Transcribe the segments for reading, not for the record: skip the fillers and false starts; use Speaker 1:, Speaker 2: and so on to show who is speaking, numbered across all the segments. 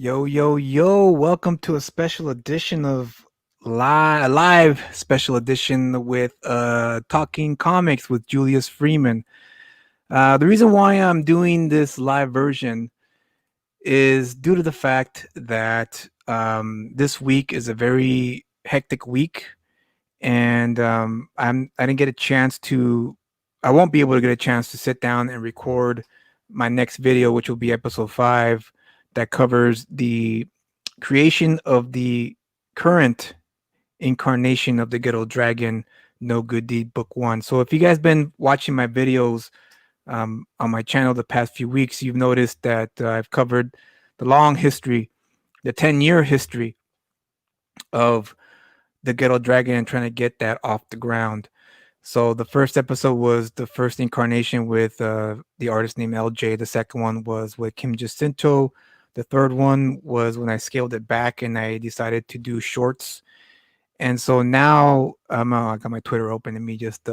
Speaker 1: Yo, yo, yo, welcome to a special edition of live special edition with Talking Comics with Julius Freeman. The reason why I'm doing this live version is due to the fact that this week is a very hectic week, and I didn't get a chance to. I won't be able to get a chance to sit down and record my next video, which will be episode 5, that covers the creation of the current incarnation of the Ghetto Dragon No Good Deed Book 1. So if you guys been watching my videos on my channel the past few weeks, you've noticed that I've covered the long history, the 10-year history of the Ghetto Dragon and trying to get that off the ground. So the first episode was the first incarnation with the artist named LJ. The second one was with Kim Jacinto. The third one was when I scaled it back and I decided to do shorts. And so now I got my Twitter open. Let me just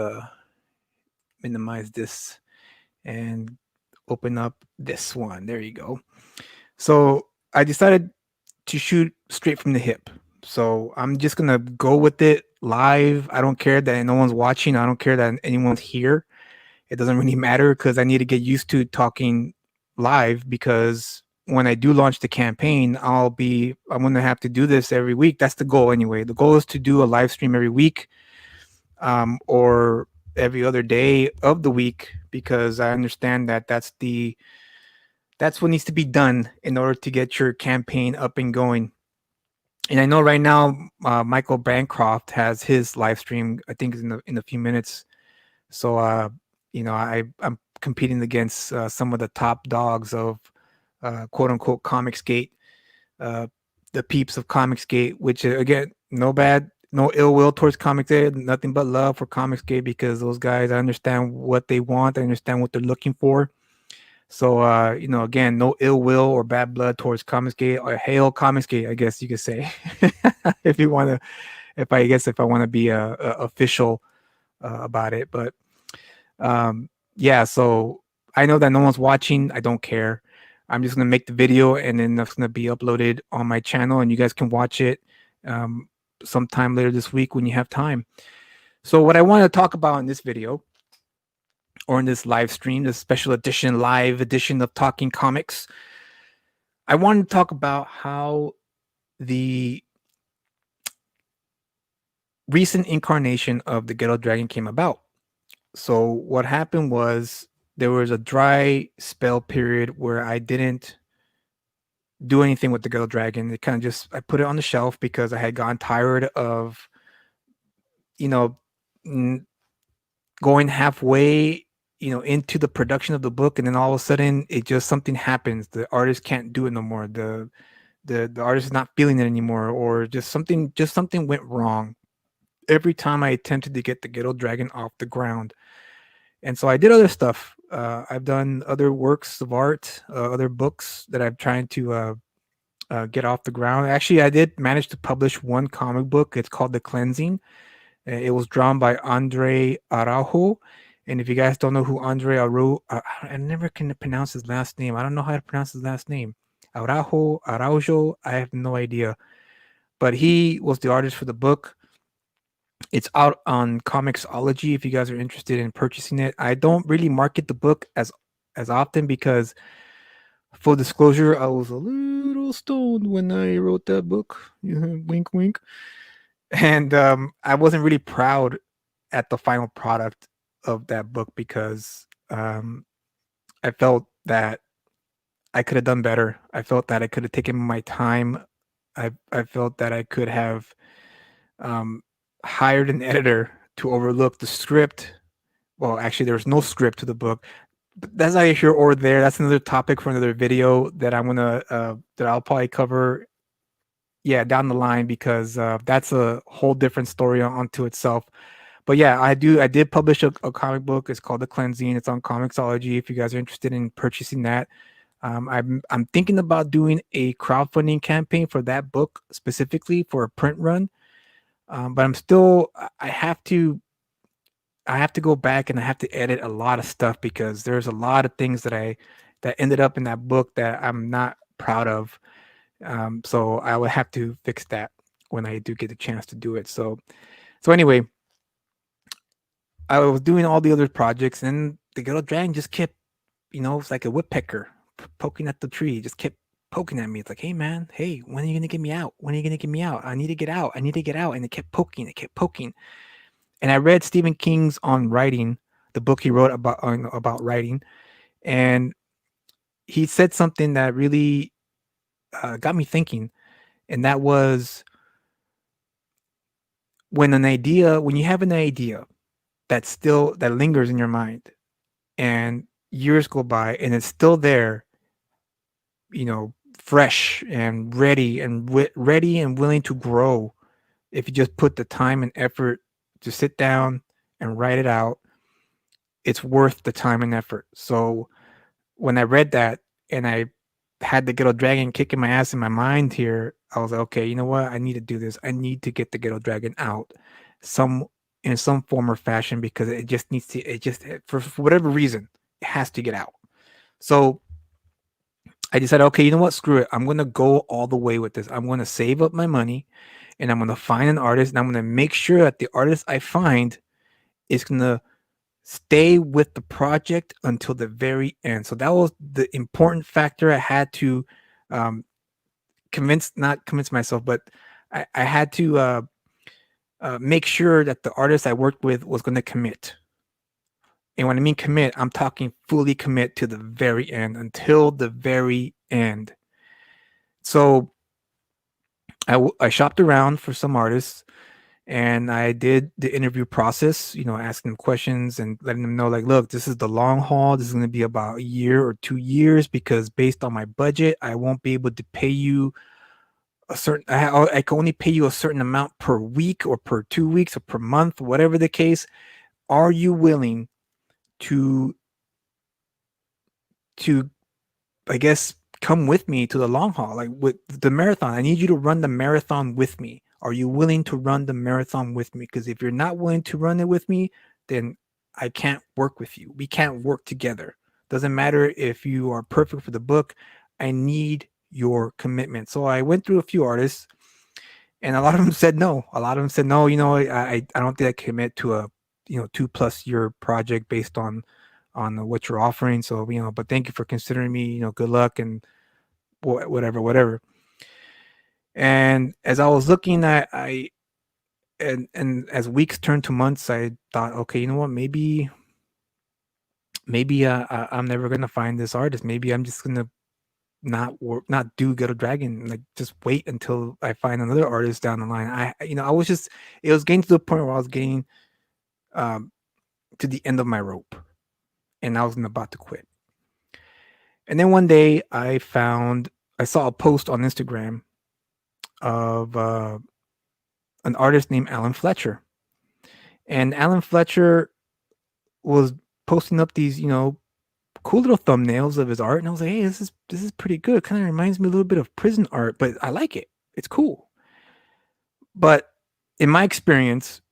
Speaker 1: minimize this and open up this one. There you go. So I decided to shoot straight from the hip. So I'm just gonna go with it live. I don't care that no one's watching. I don't care that anyone's here. It doesn't really matter because I need to get used to talking live, because when I do launch the campaign, I'm gonna have to do this every week. That's the goal anyway. The goal is to do a live stream every week, or every other day of the week, because I understand that that's what needs to be done in order to get your campaign up and going. And I know right now Michael Bancroft has his live stream. I think in a few minutes. So I'm competing against some of the top dogs of quote unquote Comicsgate, uh, the peeps of Comicsgate. Which again, no ill will towards Comicsgate, nothing but love for Comicsgate, because those guys, I understand what they want, I understand what they're looking for. So again, no ill will or bad blood towards Comicsgate, or hail Comicsgate, I guess you could say, if you want to, if I want to be official about it. But yeah, so I know that no one's watching. I don't care. I'm just gonna make the video and then that's gonna be uploaded on my channel, and you guys can watch it um, sometime later this week when you have time. So what I want to talk about in this video, or in this live stream, this special edition, live edition of Talking Comics, I wanted to talk about how the recent incarnation of the Ghetto Dragon came about. So what happened was there was a dry spell period where I didn't do anything with the Ghetto Dragon. It kind of just, I put it on the shelf because I had gotten tired of, you know, going halfway, into the production of the book, and then all of a sudden it just, something happens. The artist can't do it no more. The artist is not feeling it anymore, or just something went wrong every time I attempted to get the Ghetto Dragon off the ground. And so I did other stuff. I've done other works of art, other books that I'm trying to get off the ground. Actually, I did manage to publish one comic book. It's called The Cleansing. It was drawn by Andre Araujo. And if you guys don't know who Andre Araujo, I never can pronounce his last name. I don't know how to pronounce his last name. Araujo, I have no idea. But he was the artist for the book. It's out on Comixology if you guys are interested in purchasing it. I don't really market the book as often because, full disclosure, I was a little stoned when I wrote that book. Wink, wink. And I wasn't really proud at the final product of that book because I felt that I could have done better. I felt that I could have taken my time. I felt that I could have um, hired an editor to overlook the script. Well, actually, there's no script to the book, but that's neither here or there. That's another topic for another video that that I'll probably cover, yeah, down the line, because that's a whole different story onto itself. But yeah, I did publish a comic book. It's called The Cleansing. It's on Comixology if you guys are interested in purchasing that. I'm thinking about doing a crowdfunding campaign for that book specifically for a print run. But I have to go back and I have to edit a lot of stuff because there's a lot of things that ended up in that book that I'm not proud of. So I will have to fix that when I do get the chance to do it. So anyway, I was doing all the other projects, and the Ghetto Dragon just kept, it's like a woodpecker poking at the tree. Just kept poking at me. It's like, hey man, hey, when are you gonna get me out? When are you gonna get me out? I need to get out. I need to get out. And it kept poking. It kept poking. And I read Stephen King's On Writing, the book he wrote about writing, and he said something that really got me thinking, and that was when you have an idea that lingers in your mind, and years go by, and it's still there, fresh and ready and willing to grow. If you just put the time and effort to sit down and write it out, it's worth the time and effort. So when I read that and I had the Ghetto Dragon kicking my ass in my mind here, I was like, okay, you know what? I need to do this. I need to get the Ghetto Dragon out some in some form or fashion, because it just needs to. For whatever reason, it has to get out. So I decided, okay, you know what? Screw it. I'm gonna go all the way with this. I'm gonna save up my money, and I'm gonna find an artist, and I'm gonna make sure that the artist I find is gonna stay with the project until the very end. So that was the important factor I had to um, not convince myself, but I had to make sure that the artist I worked with was going to commit. And when I mean commit, I'm talking fully commit to the very end, until the very end. So I shopped around for some artists, and I did the interview process, asking them questions and letting them know, like, look, this is the long haul. This is going to be about a year or 2 years, because based on my budget, I won't be able to pay you I can only pay you a certain amount per week or per 2 weeks or per month, whatever the case. Are you willing to to I guess come with me to the long haul, like with the marathon? I need you to run the marathon with me. Are you willing to run the marathon with me? Because if you're not willing to run it with me, then I can't work with you. We can't work together. Doesn't matter if you are perfect for the book. I need your commitment. So I went through a few artists, and a lot of them said no. A lot of them said no. I don't think I commit to a 2+ year project based on what you're offering. So but thank you for considering me. Good luck, and whatever. And as I was looking at, and as weeks turned to months, I thought, okay, you know what? Maybe I'm never gonna find this artist. Maybe I'm just gonna not do Ghetto Dragon. Like, just wait until I find another artist down the line. I was just it was getting to the point where I was getting um, to the end of my rope, and I was about to quit. And then one day I saw a post on Instagram of an artist named Alan Fletcher. And Alan Fletcher was posting up these, cool little thumbnails of his art, and I was like, hey, this is pretty good. Kind of reminds me a little bit of prison art, but I like it. It's cool. But in my experience,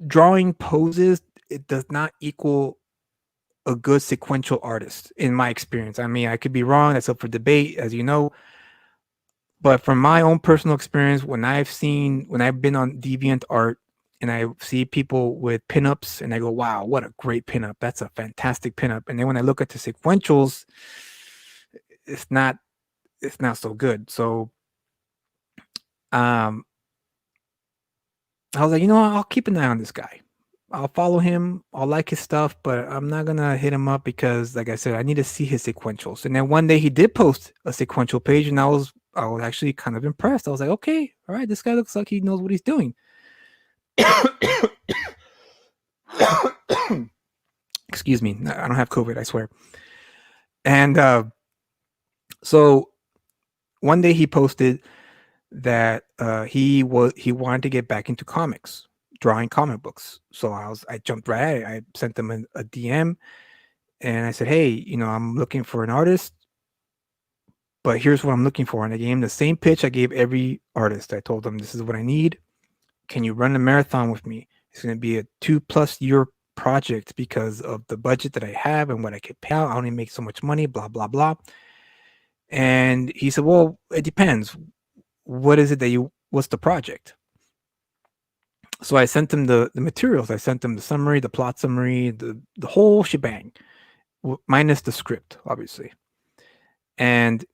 Speaker 1: drawing poses, it does not equal a good sequential artist, in my experience. I mean, I could be wrong. That's up for debate, as you know. But from my own personal experience, when I've been on DeviantArt and I see people with pinups, and I go, wow, what a great pinup. That's a fantastic pinup. And then when I look at the sequentials, it's not so good. So um I was like, I'll keep an eye on this guy. I'll follow him. I'll like his stuff, but I'm not gonna hit him up because, like I said, I need to see his sequentials. And then one day he did post a sequential page, and I was actually kind of impressed. I was like, okay, all right, this guy looks like he knows what he's doing. Excuse me, I don't have COVID, I swear. And so one day he posted that he wanted to get back into comics, drawing comic books. So I jumped right at it. I sent him a DM, and I said, hey, I'm looking for an artist, but here's what I'm looking for. And I gave him the same pitch I gave every artist. I told them, this is what I need. Can you run a marathon with me? It's going to be a 2+ year project because of the budget that I have and what I could pay out. I only make so much money, blah, blah, blah. And he said, well, it depends. What is it that what's the project? So I sent him the materials. I sent him the summary, the plot summary, the whole shebang, minus the script, obviously. And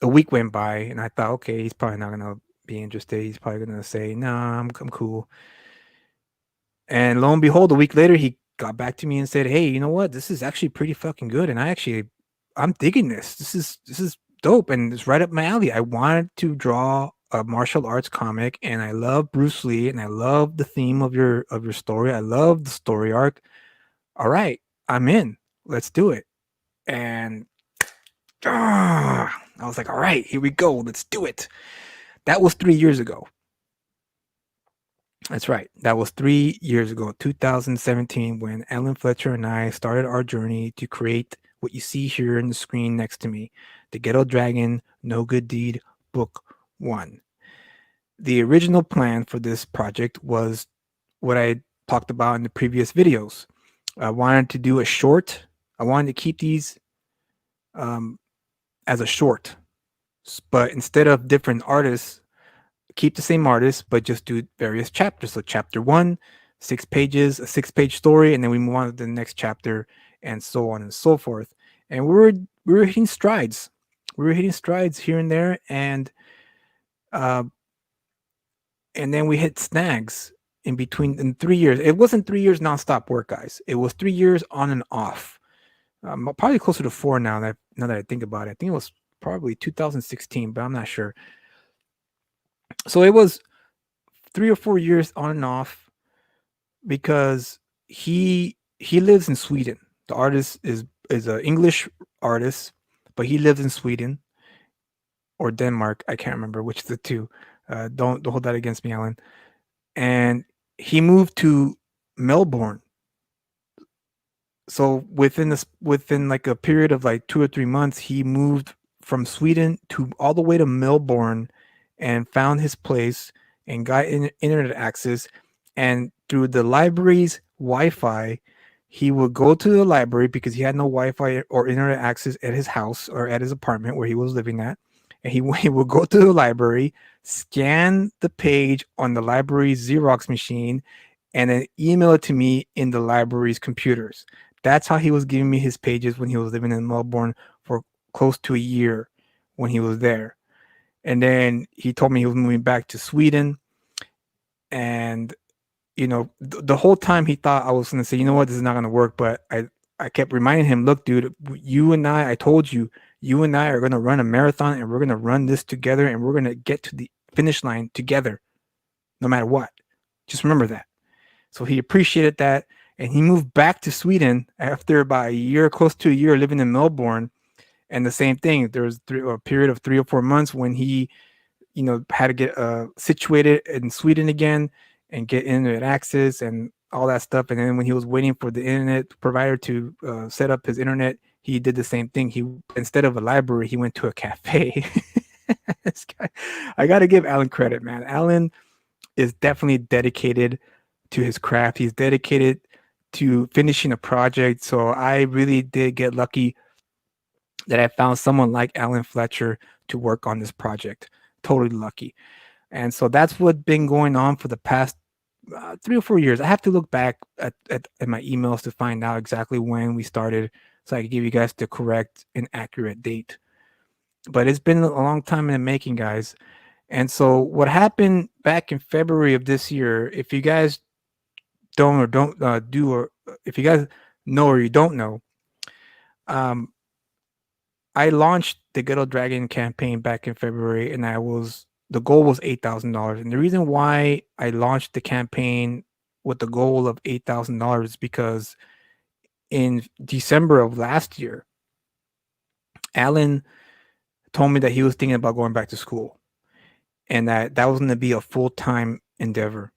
Speaker 1: a week went by, and I thought, okay, he's probably not gonna be interested. He's probably gonna say, nah, I'm cool. And lo and behold, a week later, he got back to me and said, hey, you know what? This is actually pretty fucking good, and I'm digging this. This is dope, and it's right up my alley. I wanted to draw a martial arts comic, and I love Bruce Lee, and I love the theme of your story. I love the story arc. All right, I'm in. Let's do it. And I was like, all right, here we go. Let's do it. That was 3 years ago. That's right. That was 3 years ago, 2017, when Alan Fletcher and I started our journey to create what you see here in the screen next to me, the Ghetto Dragon No Good Deed Book 1. The original plan for this project was what I talked about in the previous videos. I wanted to do a short. I wanted to keep these as a short, but instead of different artists, keep the same artist, but just do various chapters. So chapter 1, 6 pages, a 6 page story, and then we move on to the next chapter, and so on and so forth. And we were hitting strides. We were hitting strides here and there, uh, and then we hit snags in between. In 3 years, it wasn't 3 years nonstop work, guys. It was 3 years on and off. Probably closer to 4 now. Now that I think about it, I think it was probably 2016, but I'm not sure. So it was 3 or 4 years on and off, because he lives in Sweden. The artist is an English artist, but he lives in Sweden or Denmark. I can't remember which of the two. Don't hold that against me, Alan. And he moved to Melbourne. So within like a period of like 2 or 3 months, he moved from Sweden to all the way to Melbourne, and found his place and got internet access. And through the library's Wi-Fi, he would go to the library because he had no Wi-Fi or internet access at his house or at his apartment where he was living at. And he would go to the library, scan the page on the library's Xerox machine, and then email it to me in the library's computers. That's how he was giving me his pages when he was living in Melbourne for close to a year when he was there. And then he told me he was moving back to Sweden. And the whole time he thought I was going to say, you know what, this is not going to work. But I kept reminding him, look, dude, I told you, you and I are going to run a marathon, and we're going to run this together, and we're going to get to the finish line together, no matter what. Just remember that. So he appreciated that. And he moved back to Sweden after about a year, close to a year living in Melbourne. And the same thing, there was a period of 3 or 4 months when he, had to get situated in Sweden again and get internet access and all that stuff. And then when he was waiting for the internet provider to set up his internet, he did the same thing. He, instead of a library, he went to a cafe. This guy, I got to give Alan credit, man. Alan is definitely dedicated to his craft. He's dedicated to finishing a project. So I really did get lucky that I found someone like Alan Fletcher to work on this project. Totally lucky. And so that's what's been going on for the past 3 or 4 years. I have to look back at my emails to find out exactly when we started, so I can give you guys the correct and accurate date. But it's been a long time in the making, guys. And so what happened back in February of this year, if you guys don't do, or if you guys know or you don't know, um, I launched the Ghetto Dragon campaign back in February, and the goal was $8,000. And the reason why I launched the campaign with the goal of $8,000 is because in December of last year, Alan told me that he was thinking about going back to school, and that was going to be a full-time endeavor.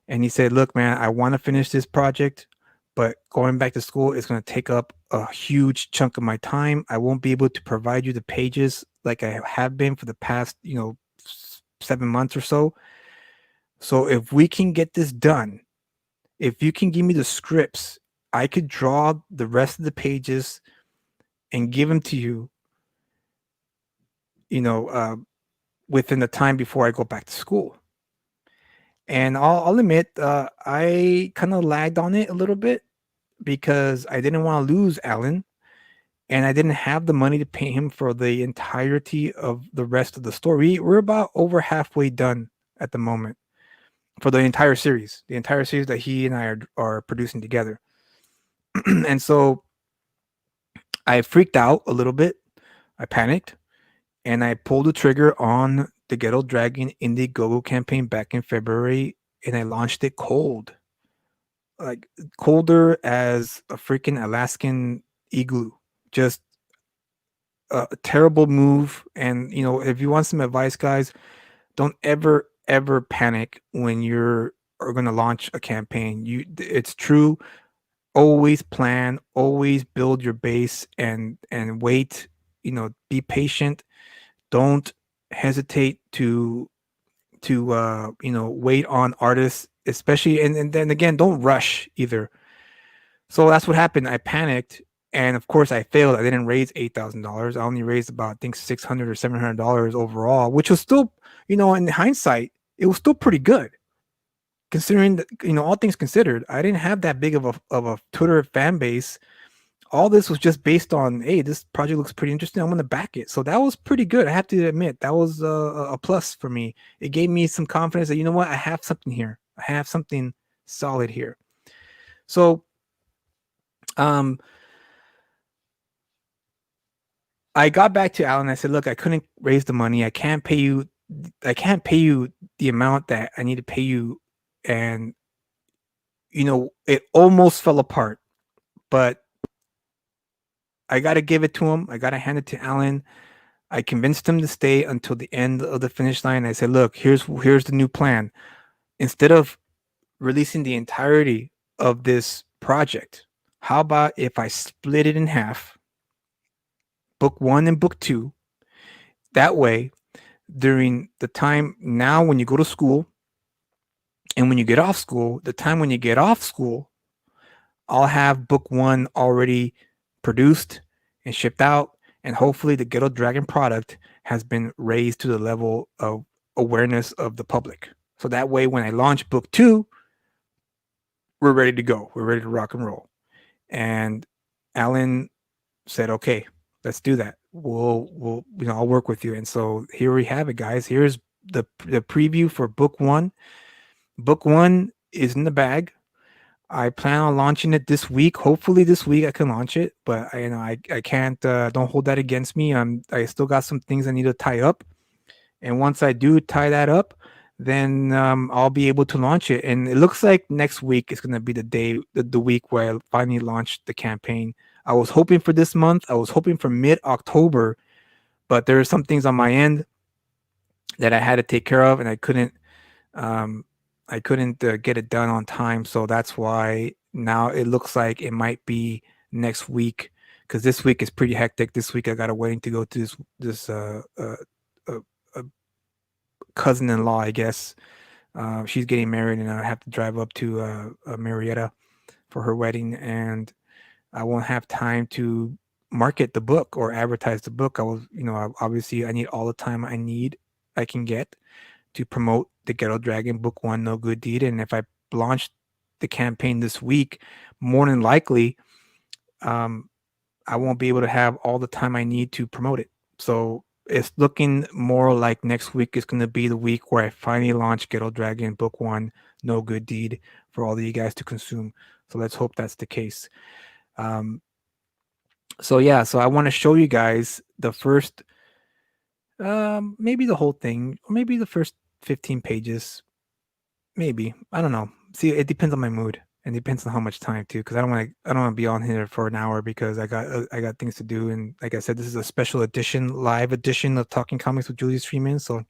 Speaker 1: And he said, look, man, I want to finish this project, but going back to school is going to take up a huge chunk of my time. I won't be able to provide you the pages like I have been for the past, 7 months or so. So if we can get this done, if you can give me the scripts, I could draw the rest of the pages and give them to you you know, within the time before I go back to school. And I'll admit, I kind of lagged on it a little bit because I didn't want to lose Alan, and I didn't have the money to pay him for the entirety of the rest of the story. We're about over halfway done at the moment for the entire series that he and I are producing together. And so I freaked out a little bit. I panicked and I pulled the trigger on the Ghetto Dragon Indiegogo campaign back in February, and I launched it cold, like colder as a freaking Alaskan igloo. Just a terrible move. And if you want some advice, guys, don't ever panic when you're are going to launch a campaign. It's true. Always plan, always build your base, and wait. Be patient. Don't hesitate to wait on artists, especially, and then again, don't rush either. So that's what happened. I panicked, and of course, I failed. I didn't raise $8,000. I only raised about, I think, $600 or $700 overall, which was still, in hindsight, it was still pretty good considering that, all things considered. I didn't have that big of a Twitter fan base. All this was just based on, hey, this project looks pretty interesting, I'm going to back it. So that was pretty good. I have to admit, that was a plus for me. It gave me some confidence that, you know what, I have something here. I have something solid here. So um I got back to Alan. I said, look, I couldn't raise the money. I can't pay you the amount that I need to pay you. And it almost fell apart, but I got to give it to him. I got to hand it to Alan. I convinced him to stay until the end of the finish line. I said, look, here's the new plan. Instead of releasing the entirety of this project, how about if I split it in half, book one and book two? That way, during the time now when you go to school and when you get off school, the time when you get off school, I'll have book one already produced and shipped out, and hopefully the Ghetto Dragon product has been raised to the level of awareness of the public. So that way, when I launch book two, we're ready to go. We're ready to rock and roll. And Alan said, "Okay, let's do that. We'll I'll work with you." And so here we have it, guys. Here's the preview for book one. Book one is in the bag. I plan on launching it this week. Hopefully this week I can launch it, but I can't. Don't hold that against me. I still got some things I need to tie up, and once I do tie that up, then I'll be able to launch it. And it looks like next week is gonna be the week where I finally launch the campaign. I was hoping for this month. I was hoping for mid October, but there are some things on my end that I had to take care of, and um, I couldn't get it done on time. So that's why now it looks like it might be next week, because this week is pretty hectic. This week I got a wedding to go to. This cousin-in-law, I guess. She's getting married, and I have to drive up to Marietta for her wedding, and I won't have time to market the book or advertise the book. Obviously, I need all the time I can get to promote the Ghetto Dragon Book One, No Good Deed. And if I launch the campaign this week, more than likely, um, I won't be able to have all the time I need to promote it. So it's looking more like next week is going to be the week where I finally launch Ghetto Dragon Book One, No Good Deed, for all of you guys to consume. So let's hope that's the case. Um, so yeah, so I want to show you guys the first, maybe the whole thing, or maybe the first 15 pages. Maybe. I don't know. See, it depends on my mood and depends on how much time too. Because I don't want to be on here for an hour because I got things to do. And like I said, this is a special edition, live edition of Talking Comics with Julius Freeman. So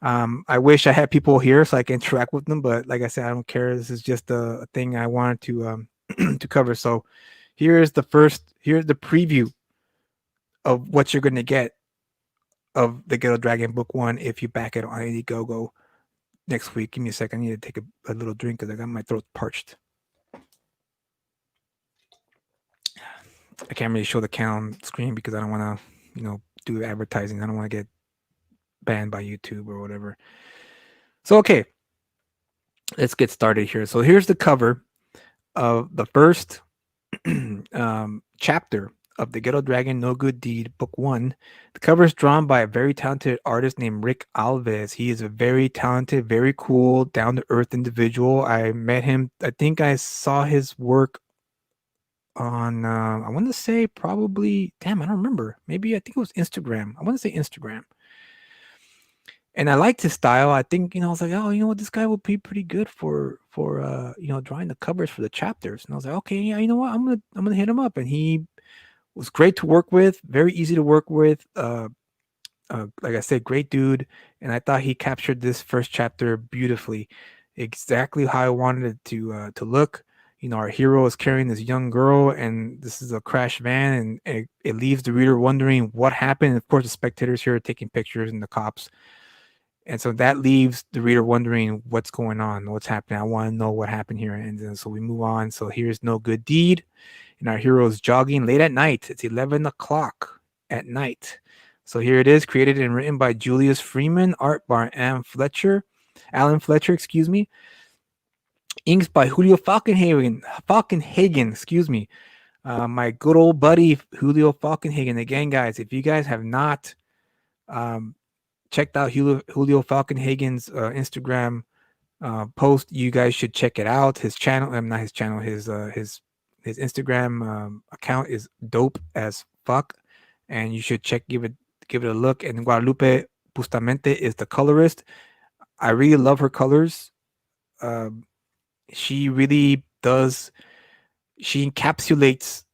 Speaker 1: I wish I had people here so I can interact with them. But like I said, I don't care. This is just a thing I wanted to to cover. So here's the preview of what you're gonna get of the Ghetto Dragon Book One if you back it on Indiegogo next week. Give me a second. I need to take a little drink because I got my throat parched. I can't really show the can on screen because I don't want to, do advertising. I don't want to get banned by YouTube or whatever. So okay, let's get started here. So here's the cover of the first chapter of the Ghetto Dragon No Good Deed, Book One. The cover is drawn by a very talented artist named Rick Alves. He is a very talented, very cool, down to earth individual. I met him. I think I saw his work on. I want to say probably. Damn, I don't remember. Maybe I think it was Instagram. I want to say Instagram. And I liked his style. I think, I was like, oh, what, this guy will be pretty good for drawing the covers for the chapters. And I was like, okay, yeah, you know what, I'm gonna hit him up. And he was great to work with, very easy to work with. Like I said, great dude. And I thought he captured this first chapter beautifully, exactly how I wanted it to look. Our hero is carrying this young girl, and this is a crash van, and it leaves the reader wondering what happened. And of course, the spectators here are taking pictures, and the cops. And so that leaves the reader wondering what's going on, what's happening. I want to know what happened here. And then so we move on. So here's No Good Deed. And our hero is jogging late at night. It's 11 o'clock at night. So here it is, created and written by Julius Freeman, art by Alan Fletcher, excuse me. Inks by Julio Falkenhagen, excuse me. My good old buddy, Julio Falkenhagen. Again, guys, if you guys have not checked out Julio Falkenhagen's Instagram post, you guys should check it out. His channel, not his channel, his Instagram account is dope as fuck, and you should give it a look. And Guadalupe Bustamante is the colorist. I really love her colors. She really does. She encapsulates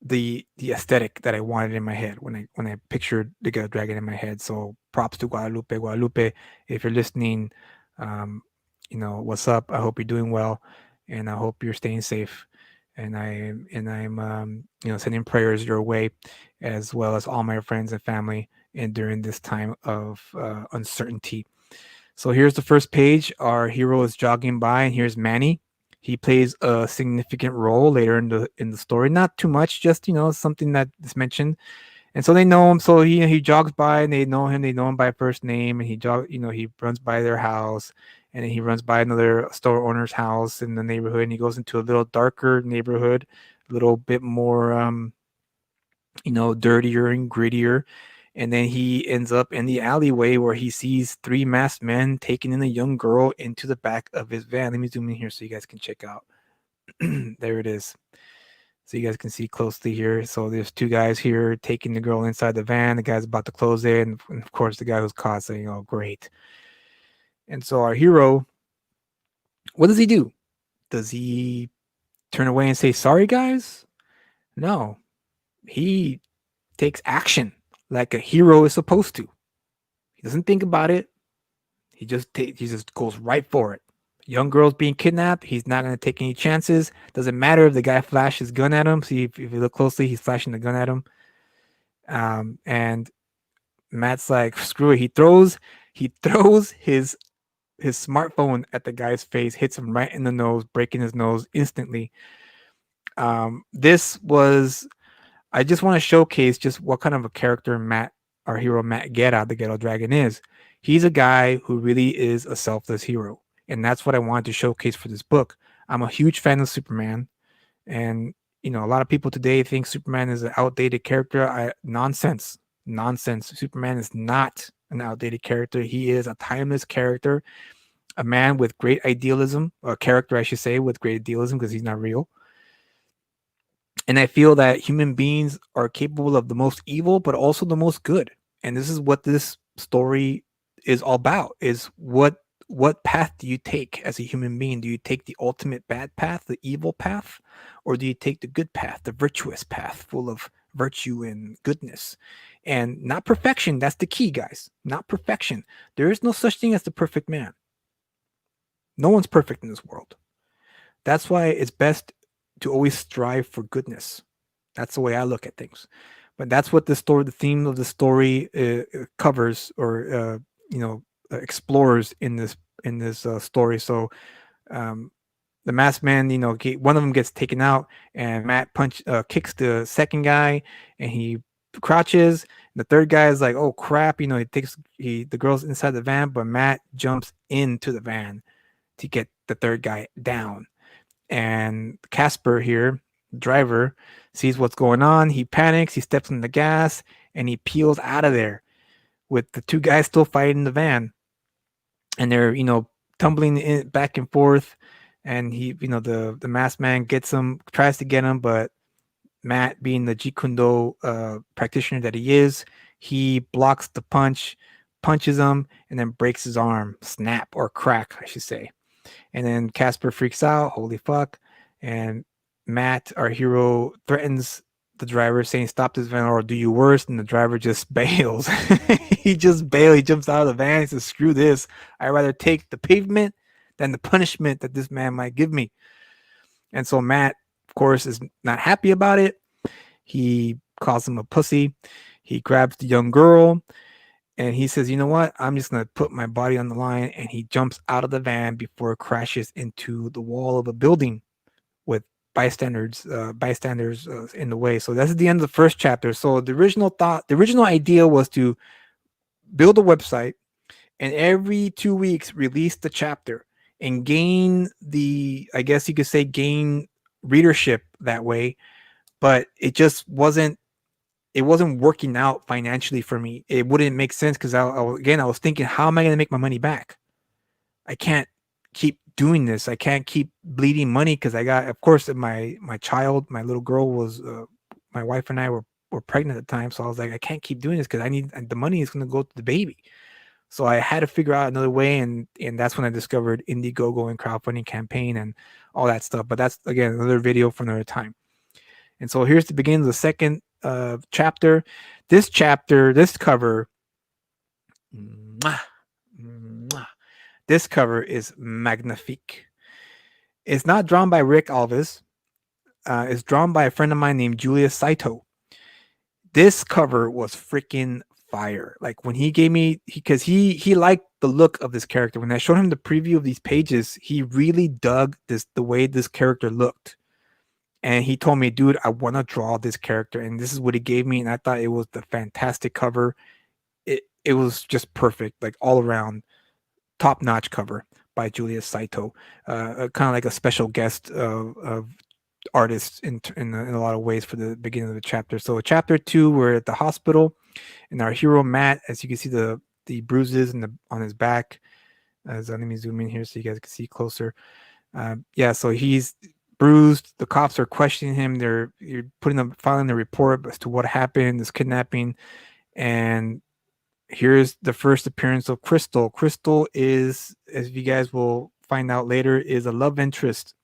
Speaker 1: the aesthetic that I wanted in my head when I pictured the Ghetto Dragon in my head. So props to Guadalupe. Guadalupe, if you're listening, what's up? I hope you're doing well, and I hope you're staying safe. And I'm sending prayers your way, as well as all my friends and family, and during this time of uncertainty. So here's the first page. Our hero is jogging by, and here's Manny. He plays a significant role later in the story. Not too much, just something that is mentioned. And so they know him. So he jogs by, and they know him. They know him by first name, and he runs by their house, and then he runs by another store owner's house in the neighborhood, and he goes into a little darker neighborhood, a little bit more dirtier and grittier. And then he ends up in the alleyway where he sees three masked men taking in a young girl into the back of his van. Let me zoom in here so you guys can check out. There it is. So you guys can see closely here. So there's two guys here taking the girl inside the van. The guy's about to close it. And of course, the guy who's caught saying, oh, great. And so our hero, what does he do? Does he turn away and say, sorry, guys? No. He takes action like a hero is supposed to. He doesn't think about it. He just goes right for it. Young girl's being kidnapped. He's not going to take any chances. Doesn't matter if the guy flashes his gun at him. See, if you look closely, he's flashing the gun at him. And Matt's like, screw it. He throws his smartphone at the guy's face, hits him right in the nose, breaking his nose instantly. I just want to showcase just what kind of a character our hero Matt Guerra, the Ghetto Dragon, is. He's a guy who really is a selfless hero. And that's what I wanted to showcase for this book. I'm a huge fan of Superman. And, a lot of people today think Superman is an outdated character. Nonsense. Superman is not an outdated character. He is a timeless character, a man with great idealism, a character, I should say, with great idealism because he's not real. And I feel that human beings are capable of the most evil, but also the most good. And this is what this story is all about, is what path do you take as a human being? Do you take the ultimate bad path, the evil path? Or do you take the good path, the virtuous path, full of virtue and goodness? And not perfection. That's the key, guys. Not perfection. There is no such thing as the perfect man. No one's perfect in this world. That's why it's best to always strive for goodness. That's the way I look at things. But that's what the theme of the story covers, or explores in this story. So the masked man, one of them gets taken out, and Matt kicks the second guy, and he crouches. The third guy is like, oh crap, the girl's inside the van, but Matt jumps into the van to get the third guy down. And Casper here, driver, sees what's going on. He panics, he steps on the gas, and he peels out of there with the two guys still fighting in the van. And they're, tumbling in, back and forth. And the masked man gets him, tries to get him, but Matt, being the Jeet Kune Do practitioner that he is, he blocks the punch, punches him, and then breaks his arm. Snap or crack, I should say. And then Casper freaks out. Holy fuck. And Matt, our hero, threatens the driver, saying, stop this van or I'll do you worse. And the driver just bails. He just bails. He jumps out of the van. He says, screw this. I'd rather take the pavement than the punishment that this man might give me. And so Matt, of course, is not happy about it. He calls him a pussy. He grabs the young girl and he says, you know what? I'm just going to put my body on the line. And he jumps out of the van before it crashes into the wall of a building with bystanders in the way. So that's the end of the first chapter. So the original idea was to build a website and every 2 weeks release the chapter and gain I guess you could say, gain readership that way. But it just wasn't working out financially for me. It wouldn't make sense because I was thinking, how am I going to make my money back? I can't keep doing this. I can't keep bleeding money because I got, of course, my child, my little girl was, my wife and I were pregnant at the time. So I was like, I can't keep doing this because I need, the money is going to go to the baby. So I had to figure out another way. And that's when I discovered Indiegogo and crowdfunding campaign and all that stuff. But that's, again, another video for another time. And so here's the beginning of the second chapter. This cover, this cover is magnifique. It's not drawn by Rick Alves. It's drawn by a friend of mine named Julius Saito. This cover was freaking fire. Like when he gave me, because he liked the look of this character. When I showed him the preview of these pages, he really dug the way this character looked. And he told me, dude, I want to draw this character. And this is what he gave me. And I thought it was the fantastic cover. It was just perfect, like all around top-notch cover by Julius Saito. Kind of like a special guest of artists in a lot of ways for the beginning of the chapter. So chapter 2, we're at the hospital. And our hero, Matt, as you can see the bruises on his back. Let me zoom in here so you guys can see closer. So he's bruised. The cops are questioning him. They're filing the report as to what happened, this kidnapping. And here's the first appearance of Crystal. Crystal is, as you guys will find out later, is a love interest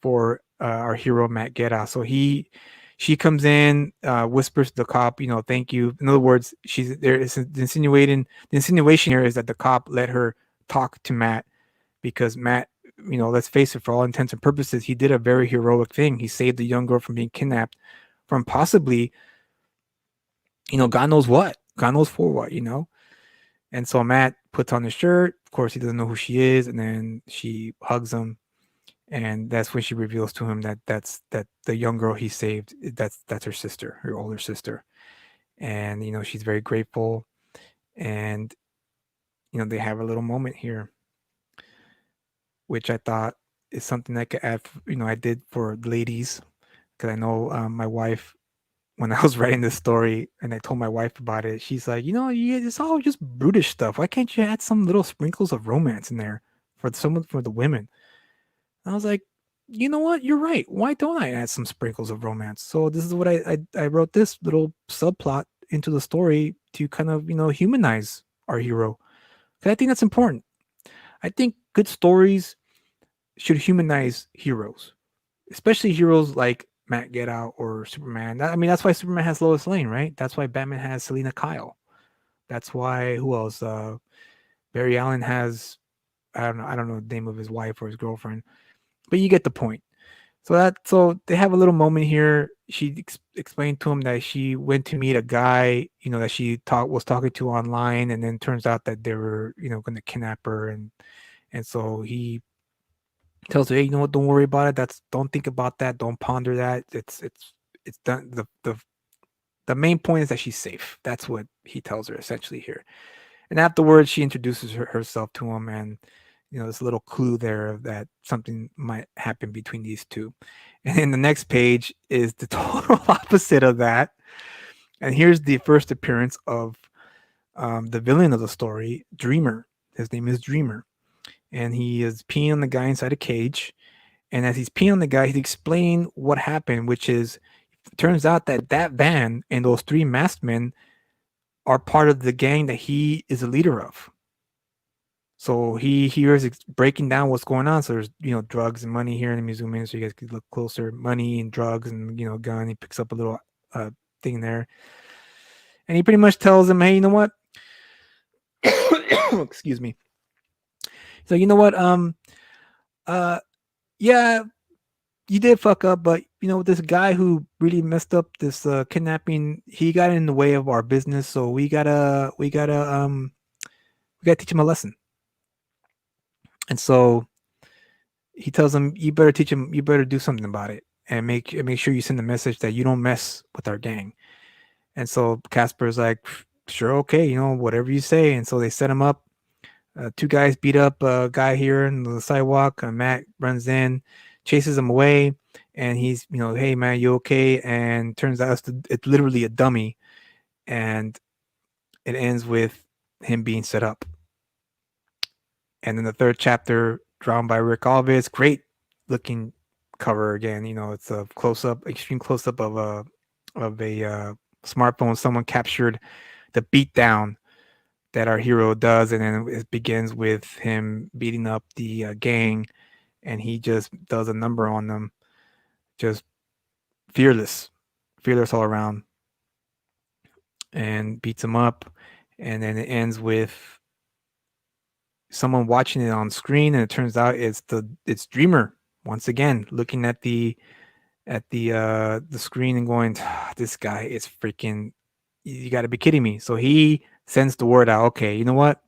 Speaker 1: for our hero Matt Guerra. So she comes in, whispers to the cop, thank you. In other words, she's there. The insinuation here is that the cop let her talk to Matt because Matt, let's face it, for all intents and purposes, he did a very heroic thing. He saved the young girl from being kidnapped, from possibly, God knows what, God knows for what, And so Matt puts on his shirt. Of course, he doesn't know who she is, and then she hugs him, and that's when she reveals to him that the young girl he saved, that's her sister, her older sister, and she's very grateful, and they have a little moment here, which I thought is something I could add. I did for ladies because I know my wife, when I was writing this story and I told my wife about it, she's like, it's all just brutish stuff. Why can't you add some little sprinkles of romance in there for the women? And I was like, you know what? You're right. Why don't I add some sprinkles of romance? So this is what I wrote this little subplot into the story to kind of, humanize our hero. Because I think that's important. I think good stories should humanize heroes, especially heroes like Matt Guerra or Superman. That's why Superman has Lois Lane, right? That's why Batman has Selena Kyle. That's why, who else? Barry Allen has, I don't know the name of his wife or his girlfriend, but you get the point. So they have a little moment here. She explained to him that she went to meet a guy, that she was talking to online, and then turns out that they were, going to kidnap her, and so he tells her, hey, you know what? Don't worry about it. Don't think about that. Don't ponder that. It's done. The the main point is that she's safe. That's what he tells her essentially here. And afterwards, she introduces herself to him, and this little clue there that something might happen between these two. And then the next page is the total opposite of that. And here's the first appearance of the villain of the story, Dreamer. His name is Dreamer, and he is peeing on the guy inside a cage. And as he's peeing on the guy, he's explaining what happened, which is, it turns out that van and those three masked men are part of the gang that he is a leader of. So he hears breaking down what's going on. So there's drugs and money here in the museum, so you guys could look closer. Money and drugs and gun. He picks up a little thing there, and he pretty much tells him, "Hey, you know what? Excuse me." So you know what? Yeah, you did fuck up, but this guy who really messed up this kidnapping, he got in the way of our business, so we gotta teach him a lesson. And so he tells him, you better teach him, you better do something about it, and make sure you send a message that you don't mess with our gang. And so Casper's like, sure, okay, whatever you say. And so they set him up. Two guys beat up a guy here on the sidewalk. Matt runs in, chases him away, and he's, hey man, you okay? And turns out it's literally a dummy, and it ends with him being set up. And then the third chapter, drawn by Rick Alves, great looking cover again. It's a extreme close up of a smartphone. Someone captured the beatdown that our hero does, and then it begins with him beating up the gang, and he just does a number on them, just fearless all around, and beats them up. And then it ends with someone watching it on screen, and it turns out it's Dreamer once again looking at the screen and going, this guy is freaking, you got to be kidding me. So he sends the word out, okay, you know what,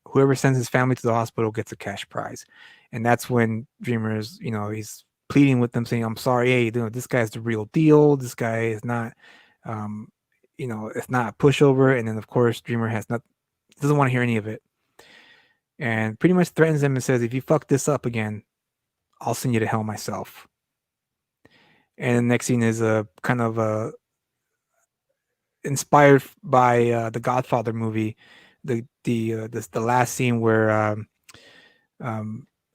Speaker 1: whoever sends his family to the hospital gets a cash prize. And that's when Dreamer's, he's pleading with them, saying, I'm sorry, hey, this guy's the real deal, this guy is not it's not a pushover. And then of course Dreamer doesn't want to hear any of it, and pretty much threatens him and says, if you fuck this up again, I'll send you to hell myself. And the next scene is a kind of inspired by the Godfather movie, the last scene where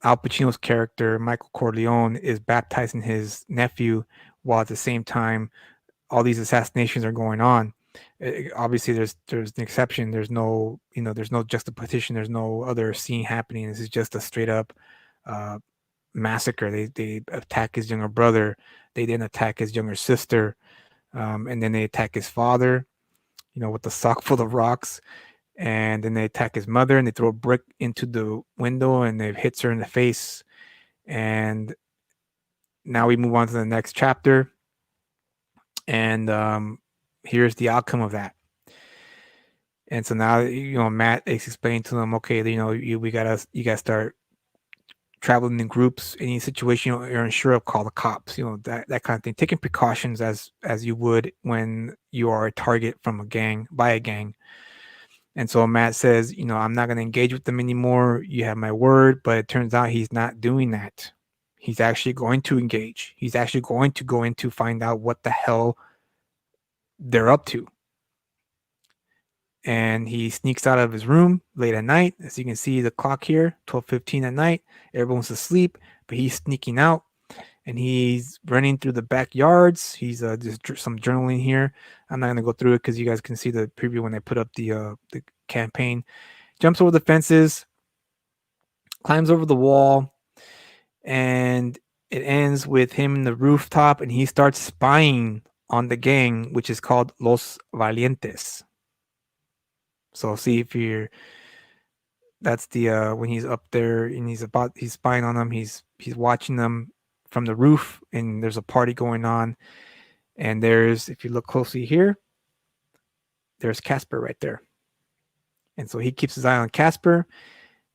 Speaker 1: Al Pacino's character Michael Corleone is baptizing his nephew, while at the same time all these assassinations are going on. Obviously there's an exception. There's no there's no juxtaposition, there's no other scene happening. This is just a straight up massacre. They attack his younger brother, they then attack his younger sister, and then they attack his father with a sock full of rocks, and then they attack his mother, and they throw a brick into the window, and it hits her in the face. And now we move on to the next chapter, and here's the outcome of that. And so now Matt is explaining to them, okay, you gotta start traveling in groups. Any situation you're unsure of, call the cops, that kind of thing, taking precautions as you would when you are a target by a gang. And so Matt says, I'm not going to engage with them anymore, you have my word. But it turns out he's not doing that. He's actually going to engage. He's actually going to go in to find out what the hell they're up to. And he sneaks out of his room late at night. As you can see the clock here, 12:15 at night. Everyone's asleep, but he's sneaking out, and he's running through the backyards. He's just some journaling here. I'm not going to go through it because you guys can see the preview when I put up the campaign. Jumps over the fences, climbs over the wall, and it ends with him in the rooftop, and he starts spying on the gang, which is called Los Valientes. So see if that's the when he's up there and he's spying on them, he's watching them from the roof, and there's a party going on. And if you look closely here, there's Casper right there. And so he keeps his eye on Casper.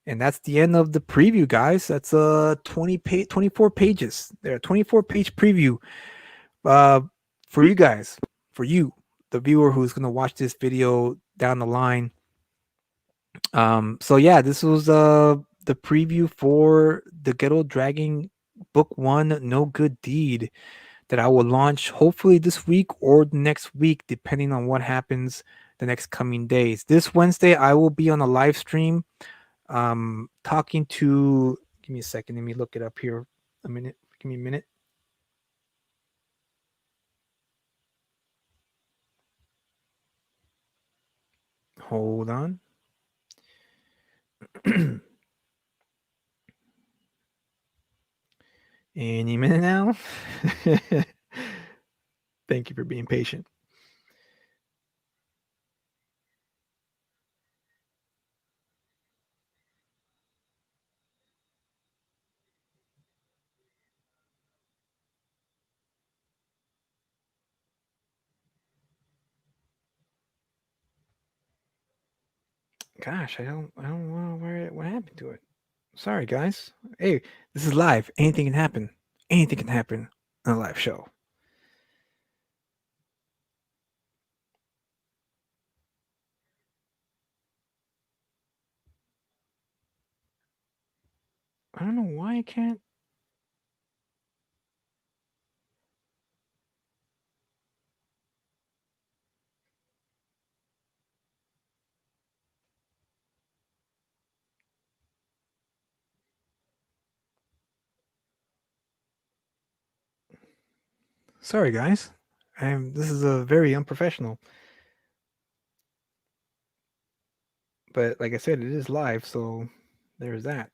Speaker 1: And that's the end of the preview, guys. That's 24 pages. There, 24-page preview for you guys, for you. the viewer who's gonna watch this video down the line. So yeah, this was the preview for the Ghetto Dragon Book One, No Good Deed, that I will launch hopefully this week or the next week, depending on what happens the next coming days. This Wednesday, I will be on a live stream, talking to. Give me a second. Let me look it up here. A minute. Give me a minute. Hold on. Any minute now. Thank you for being patient. Gosh, I don't know what happened to it. Sorry, guys. Hey, this is live. Anything can happen. Anything can happen on a live show. I don't know why I can't. Sorry, guys. This is a very unprofessional. But like I said, it is live, so there's that.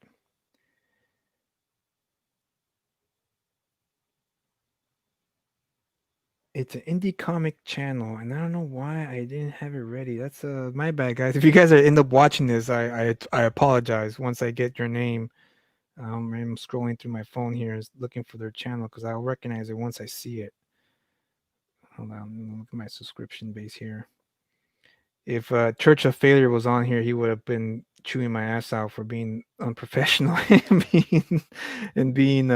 Speaker 1: It's an indie comic channel, and I don't know why I didn't have it ready. That's my bad, guys. If you guys are end up watching this, I apologize. Once I get your name, I'm scrolling through my phone here, looking for their channel because I'll recognize it once I see it. Hold on, look at my subscription base here. If Church of Failure was on here, he would have been chewing my ass out for being unprofessional and being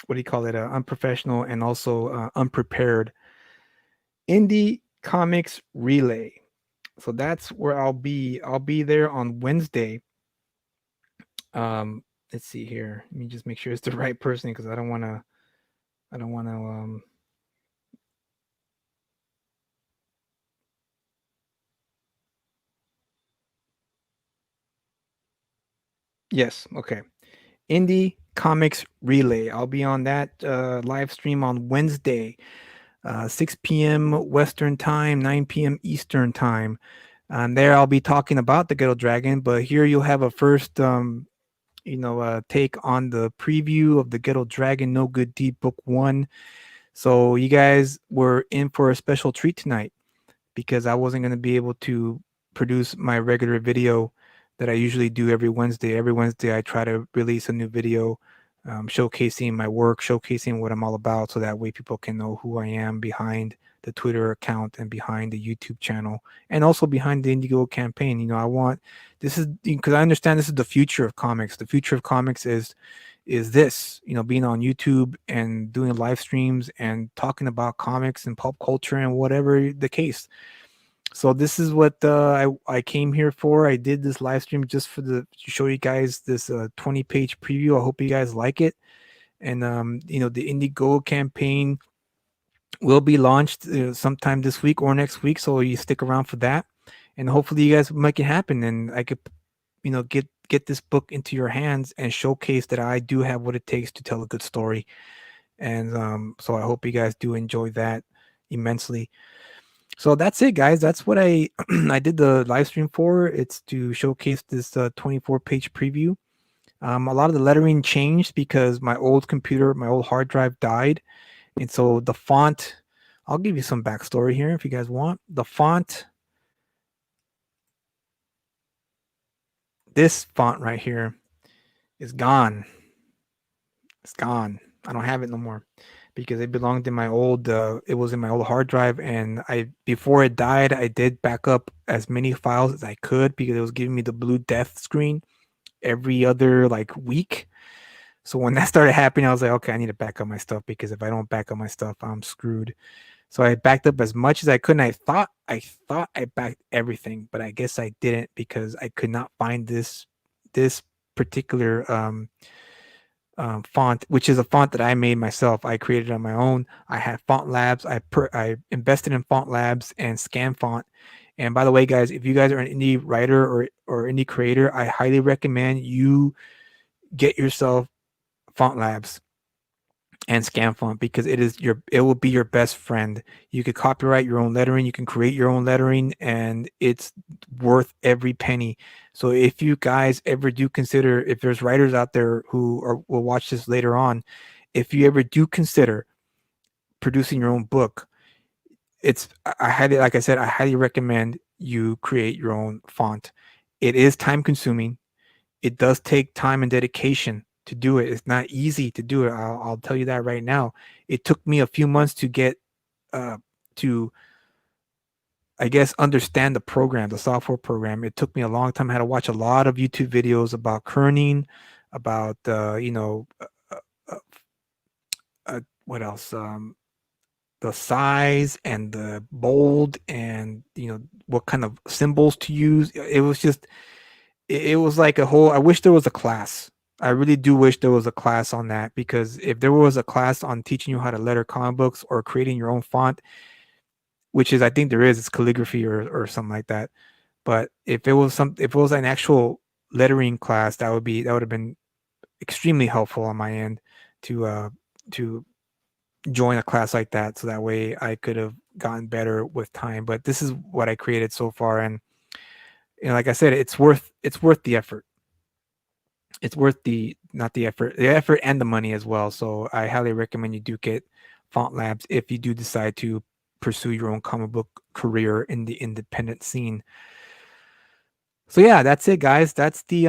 Speaker 1: what do you call it? Unprofessional and also unprepared. Indie Comics Relay. So that's where I'll be. I'll be there on Wednesday. Let's see here. Let me just make sure it's the right person because I don't want to. I don't want to. Yes. Okay. Indie Comics Relay. I'll be on that live stream on Wednesday, 6 p.m. Western Time, 9 p.m. Eastern Time. And there I'll be talking about the Ghetto Dragon, but here you'll have a first, take on the preview of the Ghetto Dragon No Good Deed Book 1. So you guys were in for a special treat tonight because I wasn't going to be able to produce my regular video that I usually do every Wednesday. Every Wednesday, I try to release a new video, showcasing my work, showcasing what I'm all about, so that way people can know who I am behind the Twitter account and behind the YouTube channel, and also behind the Indiegogo campaign. I want this is because I understand this is the future of comics. The future of comics is this, being on YouTube and doing live streams and talking about comics and pop culture and whatever the case. So this is what I came here for. I did this live stream just to show you guys this 20-page preview. I hope you guys like it. And the Indiegogo campaign will be launched sometime this week or next week. So you stick around for that, and hopefully you guys make it happen. And I could, get this book into your hands and showcase that I do have what it takes to tell a good story. And so I hope you guys do enjoy that immensely. So that's it, guys. That's what I I did the live stream for. It's to showcase this 24-page preview. A lot of the lettering changed because my old computer, my old hard drive died, and so the font. I'll give you some backstory here if you guys want. The font, this font right here, is gone. It's gone. I don't have it no more because it belonged in my old it was in my old hard drive, and I before it died I did back up as many files as I could because it was giving me the blue death screen every other like week. So when that started happening, I was like, okay, I need to back up my stuff because if I don't back up my stuff, I'm screwed. So I backed up as much as I could, and I thought I backed everything, but I guess I didn't because I could not find this particular font, which is a font that I made myself. I created on my own. I had Font Labs. I invested in Font Labs and Scan Font. And by the way, guys, if you guys are an indie writer or indie creator, I highly recommend you get yourself Font Labs and Scan Font because it will be your best friend. You could copyright your own lettering, you can create your own lettering, and it's worth every penny. So if you guys ever do consider, if there's writers out there will watch this later on, if you ever do consider producing your own book, I highly, like I said, I highly recommend you create your own font. It is time consuming. It does take time and dedication to do it. It's not easy to do it. I'll tell you that right now. It took me a few months to get to, I guess, understand the program, the software program. It took me a long time. I had to watch a lot of YouTube videos about kerning, about uh, uh, what else? The size and the bold, and what kind of symbols to use. It was just it was like a whole. I wish there was a class. I really do wish there was a class on that, because if there was a class on teaching you how to letter comic books or creating your own font, which is, I think there is, it's calligraphy or something like that. But if it was an actual lettering class, that would have been extremely helpful on my end to join a class like that, so that way I could have gotten better with time. But this is what I created so far, and like I said, it's worth the effort. It's worth the not the effort and the money as well. So I highly recommend you do get Font Labs if you do decide to pursue your own comic book career in the independent scene. So yeah, that's it, guys. That's the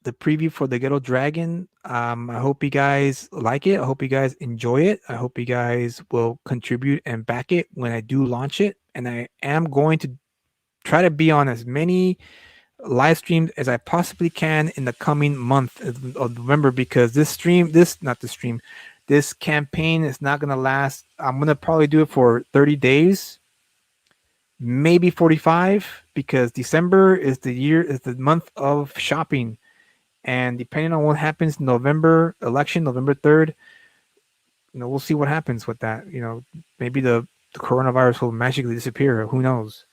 Speaker 1: preview for the Ghetto Dragon. I hope you guys like it. I hope you guys enjoy it. I hope you guys will contribute and back it when I do launch it. And I am going to try to be on as many live streams as I possibly can in the coming month of November, because this campaign is not going to last. I'm going to probably do it for 30 days, maybe 45, because December is the month of shopping. And depending on what happens in November election, November 3rd, we'll see what happens with that. Maybe the coronavirus will magically disappear. Who knows?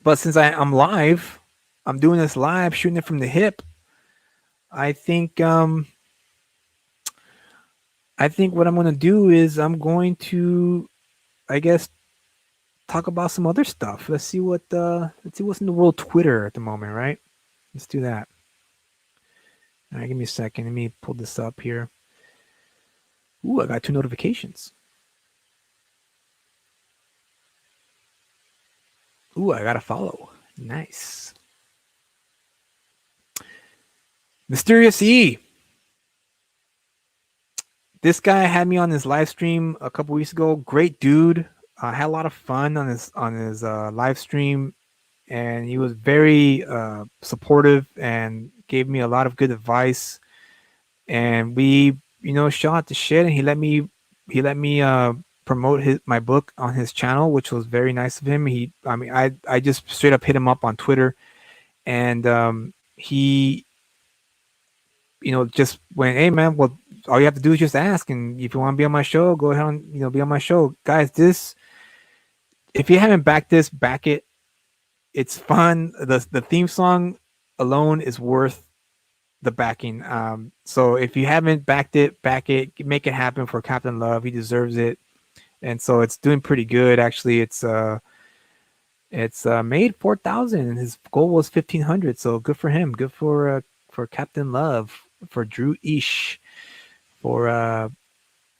Speaker 1: But since I'm live, I'm doing this live, shooting it from the hip. I think what I'm going to do is I'm going to, I guess, talk about some other stuff. Let's see what's in the world Twitter at the moment, right? Let's do that. All right, give me a second. Let me pull this up here. Ooh, I got 2 notifications. Ooh, I got a follow. Nice. Mysterious E. This guy had me on his live stream a couple weeks ago. Great dude. I had a lot of fun on his live stream, and he was very supportive and gave me a lot of good advice. And we, shot the shit, and he let me promote my book on his channel, which was very nice of him. I just straight up hit him up on Twitter, and he, just went, "Hey man, well, all you have to do is just ask, and if you want to be on my show, go ahead and be on my show, guys." If you haven't backed this, back it. It's fun. The theme song alone is worth the backing. So if you haven't backed it, back it. Make it happen for Captain Love. He deserves it. And so it's doing pretty good, actually. It's made 4,000, and his goal was 1,500. So good for him. Good for Captain Love, for Drew Ish, for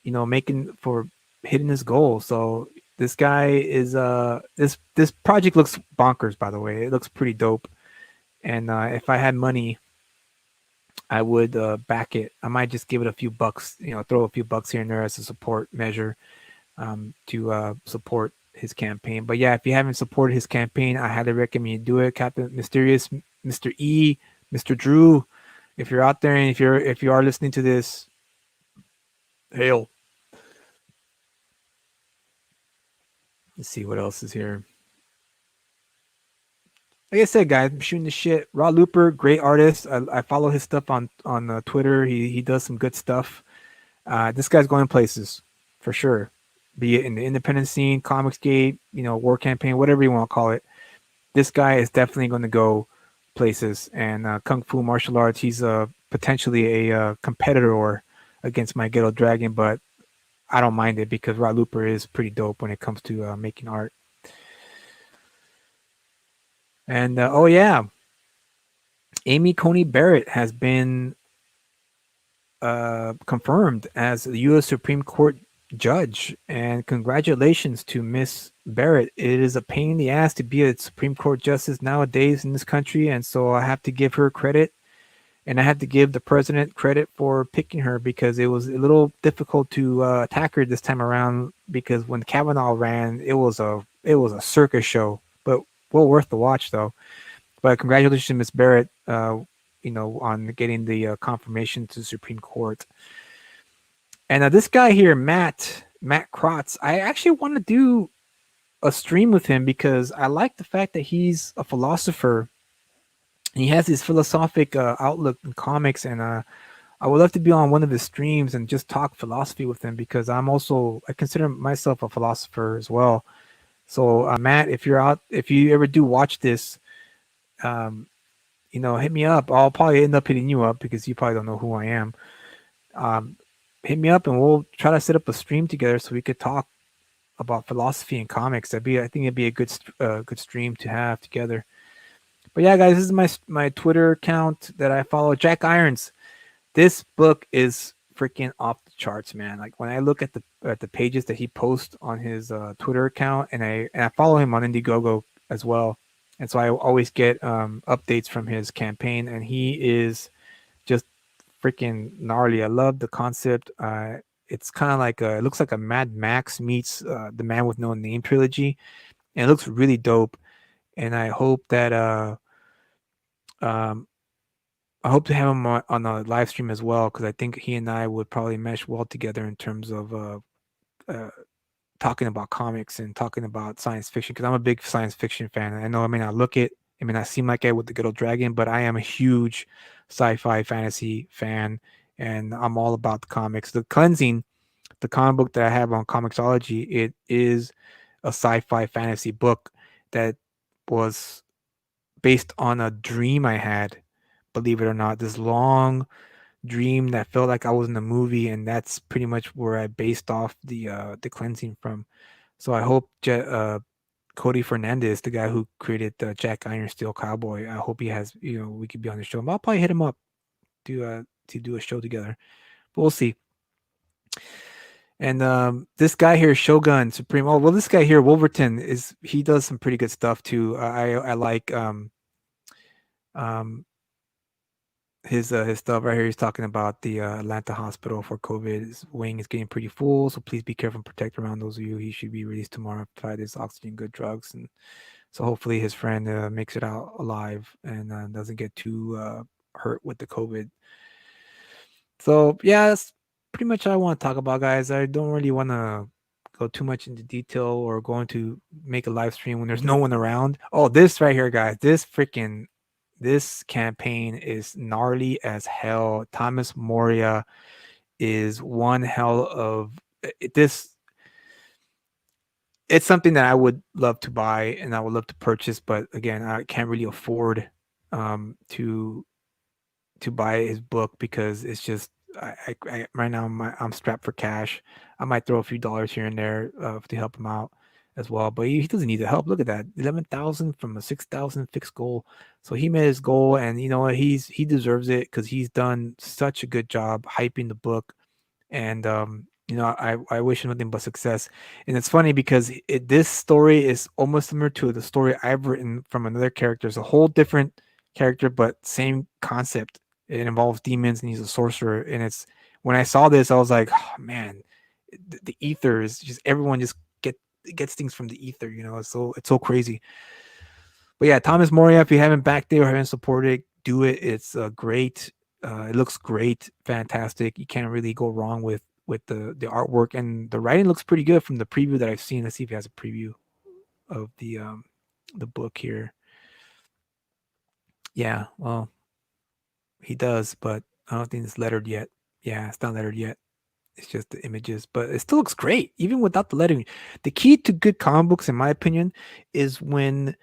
Speaker 1: making for hitting his goal. So this guy is this project looks bonkers. By the way, it looks pretty dope. And if I had money, I would back it. I might just give it a few bucks, throw a few bucks here and there as a support measure to support his campaign. But yeah, if you haven't supported his campaign, I highly recommend you do it. Captain Mysterious, Mr. E, Mr. Drew, if you're out there and if you are listening to this, hail. Let's see what else is here. Like I said, guys, I'm shooting the shit. Raw Looper, great artist. I follow his stuff on Twitter. He does some good stuff. This guy's going places for sure. Be it in the independent scene, comics gate, war campaign, whatever you want to call it. This guy is definitely going to go places. And kung fu martial arts, he's potentially a competitor against my Ghetto Dragon, but I don't mind it because Raw Looper is pretty dope when it comes to making art. And oh yeah, Amy Coney Barrett has been confirmed as the U.S. Supreme Court judge. And congratulations to Miss Barrett. It is a pain in the ass to be a Supreme Court justice nowadays in this country, and so I have to give her credit. And I have to give the president credit for picking her because it was a little difficult to attack her this time around. Because when Kavanaugh ran, it was a circus show, but well worth the watch though. But congratulations, Miss Barrett. On getting the confirmation to the Supreme Court. And this guy here, Matt Krotz, I actually want to do a stream with him because I like the fact that he's a philosopher. And he has this philosophic outlook in comics, and I would love to be on one of his streams and just talk philosophy with him because I consider myself a philosopher as well. So Matt, if you ever do watch this, um, hit me up. I'll probably end up hitting you up because you probably don't know who I am. Um, Hit me up and we'll try to set up a stream together so we could talk about philosophy and comics. I think it'd be a good stream to have together. But yeah, guys, this is my Twitter account that I follow. Jack Irons. This book is freaking off the charts, man. Like when I look at the pages that he posts on his Twitter account, and I follow him on Indiegogo as well, and so I always get updates from his campaign, and he is just freaking gnarly. I love the concept. It's kind of like it looks like a Mad Max meets the Man with No Name trilogy, and it looks really dope. And um, I hope to have him on a live stream as well because I think he and I would probably mesh well together in terms of uh, talking about comics and talking about science fiction because I'm a big science fiction fan. I know I may not it may not seem like it with the Ghetto Dragon, but I am a huge sci-fi fantasy fan, and I'm all about the comics. The Cleansing, the comic book that I have on Comixology, it is a sci-fi fantasy book that was based on a dream I had. Believe it or not, this long dream that felt like I was in a movie, and that's pretty much where I based off the cleansing from. So I hope Cody Fernandez, the guy who created the Jack Iron Steel Cowboy, I hope he has we could be on the show. I'll probably hit him up to do a show together. But we'll see. And this guy here, Shogun Supreme. Oh well, this guy here, Wolverton, he does some pretty good stuff too. I like um his stuff right here. He's talking about the Atlanta hospital for COVID. His wing is getting pretty full, so please be careful and protect around those of you. He should be released tomorrow. Try this oxygen, good drugs, and so hopefully his friend makes it out alive and doesn't get too hurt with the COVID. So yeah, that's pretty much all I want to talk about, guys. I don't really want to go too much into detail or going to make a live stream when there's no one around. Oh, this right here, guys. This campaign is gnarly as hell. Thomas Moria is one hell of this. It's something that I would love to buy and I would love to purchase, but again, I can't really afford to buy his book because it's just right now I'm strapped for cash. I might throw a few dollars here and there to help him out as well, but he doesn't need the help. Look at that, 11,000 from a 6,000 fixed goal. So he made his goal, and you know what? He deserves it because he's done such a good job hyping the book, and I wish him nothing but success. And it's funny because this story is almost similar to the story I've written from another character. It's a whole different character, but same concept. It involves demons, and he's a sorcerer. And it's when I saw this, I was like, oh, man, the ether is just everyone just gets things from the ether. It's so crazy. But yeah, Thomas Moria, if you haven't backed it or haven't supported, do it. It's great. It looks great, fantastic. You can't really go wrong with the artwork, and the writing looks pretty good from the preview that I've seen. Let's see if he has a preview of the book here. Yeah, well, he does, but I don't think it's lettered yet. Yeah, it's not lettered yet. It's just the images, but it still looks great even without the lettering. The key to good comic books, in my opinion, is when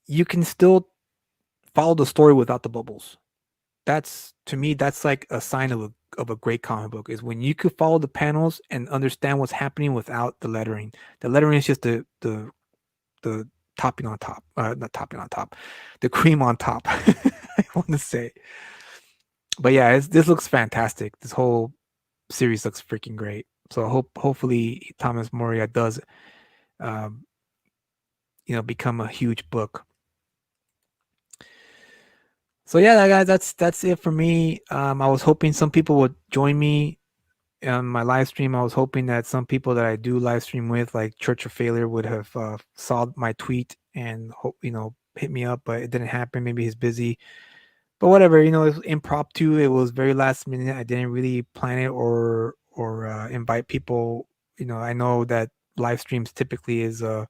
Speaker 1: you can still follow the story without the bubbles. That's, to me, that's like a sign of a great comic book, is when you could follow the panels and understand what's happening without the lettering. The lettering is just the topping on top, not topping on top, the cream on top. I want to say, but yeah, this looks fantastic. This whole series looks freaking great. So hopefully Thomas Moria does, um, become a huge book. So yeah, guys, that's it for me. I was hoping some people would join me on my live stream. I was hoping that some people that I do live stream with, like Church of Failure, would have saw my tweet and hope hit me up, but it didn't happen. Maybe he's busy, but whatever. It was impromptu. It was very last minute. I didn't really plan it or invite people. I know that live streams typically is a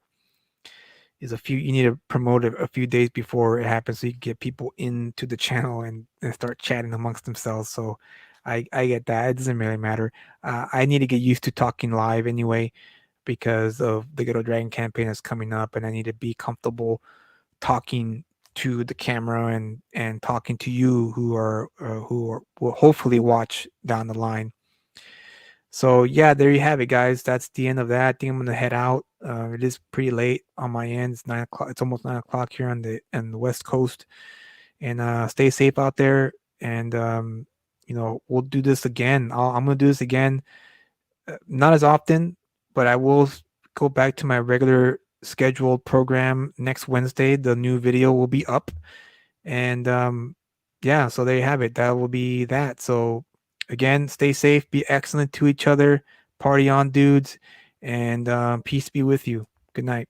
Speaker 1: few, you need to promote it a few days before it happens so you can get people into the channel and start chatting amongst themselves. So I get that. It doesn't really matter. I need to get used to talking live anyway because of the Ghetto Dragon campaign that's coming up, and I need to be comfortable talking to the camera and talking to you who will hopefully watch down the line. So yeah, there you have it, guys. That's the end of that. I think I'm gonna head out. It is pretty late on my end. It's 9 o'clock. It's almost 9 o'clock here on the West Coast. And stay safe out there. And we'll do this again. I'm gonna do this again, not as often, but I will go back to my regular scheduled program next Wednesday. The new video will be up, and yeah, so there you have it. That will be that. So again, stay safe, be excellent to each other, party on, dudes, and peace be with you. Good night.